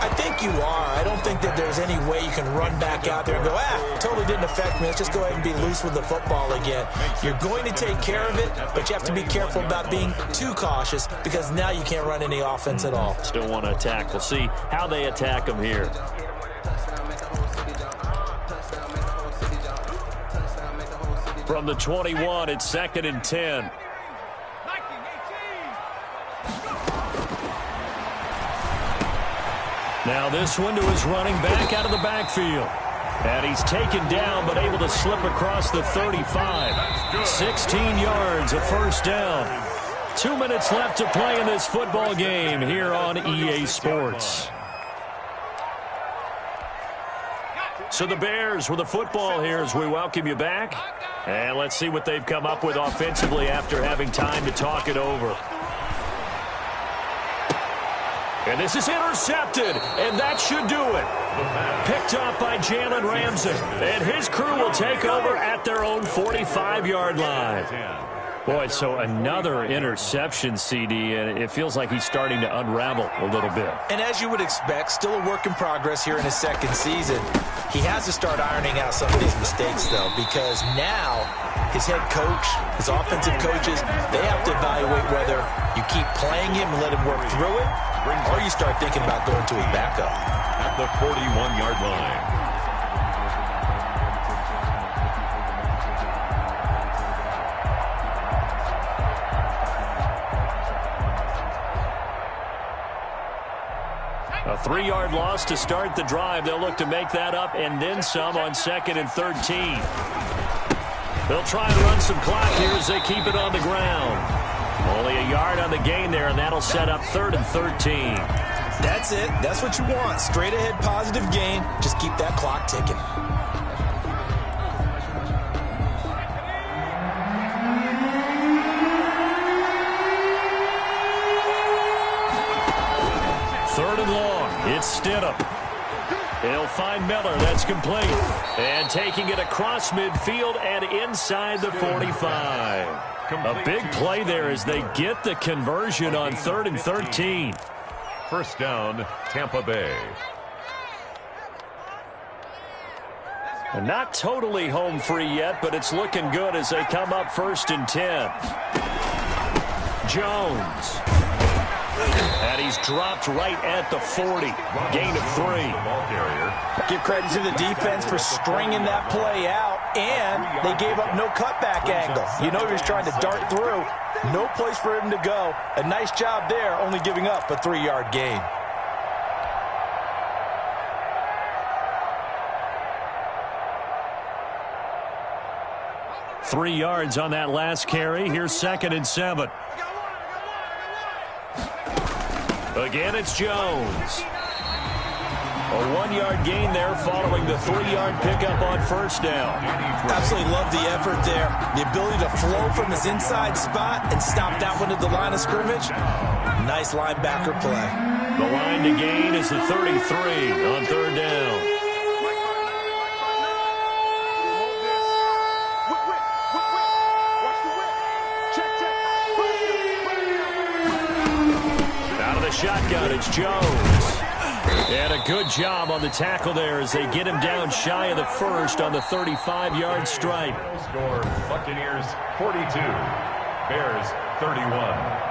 [SPEAKER 4] I think you are. I don't think that there's any way you can run back out there and go, totally didn't affect me. Let's just go ahead and be loose with the football again. You're going to take care of it, but you have to be careful about being too cautious because now you can't run any offense at all.
[SPEAKER 3] Still want to attack. We'll see how they attack them here. From the 21, it's 2nd and 10. Now this one to his running back out of the backfield. And he's taken down but able to slip across the 35. 16 yards, a first down. 2 minutes left to play in this football game here on EA Sports. So the Bears with the football here as we welcome you back. And let's see what they've come up with offensively after having time to talk it over. And this is intercepted, and that should do it. Picked up by Jalen Ramsey, and his crew will take over at their own 45-yard line. Boy, so another interception, CD, and it feels like he's starting to unravel a little bit.
[SPEAKER 4] And as you would expect, still a work in progress here in his second season. He has to start ironing out some of these mistakes, though, because now his head coach, his offensive coaches, they have to evaluate whether you keep playing him and let him work through it, or you start thinking about going to his backup.
[SPEAKER 5] At the 41-yard line.
[SPEAKER 3] A 3-yard loss to start the drive. They'll look to make that up and then some on 2nd and 13. They'll try and run some clock here as they keep it on the ground. Only a yard on the gain there, and that'll set up 3rd and 13.
[SPEAKER 4] That's it. That's what you want. Straight ahead positive gain. Just keep that clock ticking.
[SPEAKER 3] Third and long. It's Stidham. He'll find Miller. That's complete. And taking it across midfield and inside the 45. A big play there as they get the conversion on 3rd and 13.
[SPEAKER 5] First down, Tampa Bay.
[SPEAKER 3] And not totally home free yet, but it's looking good as they come up 1st and 10. Jones. And he's dropped right at the 40. Gain of 3.
[SPEAKER 5] Ball carrier.
[SPEAKER 4] Give credit to the defense for stringing that play out, and they gave up no cutback angle. You know he was trying to dart through. No place for him to go. A nice job there, only giving up a 3-yard gain.
[SPEAKER 3] Three yards on that last carry. Here's 2nd and 7. Again, it's Jones. A 1-yard gain there following the 3-yard pickup on 1st down.
[SPEAKER 4] Absolutely love the effort there. The ability to flow from his inside spot and stop that one at the line of scrimmage. Nice linebacker play.
[SPEAKER 3] The line to gain is the 33 on 3rd down. Shotgun, it's Jones. And a good job on the tackle there as they get him down shy of the 1st on the 35-yard stripe.
[SPEAKER 5] Score, Buccaneers 42, Bears 31.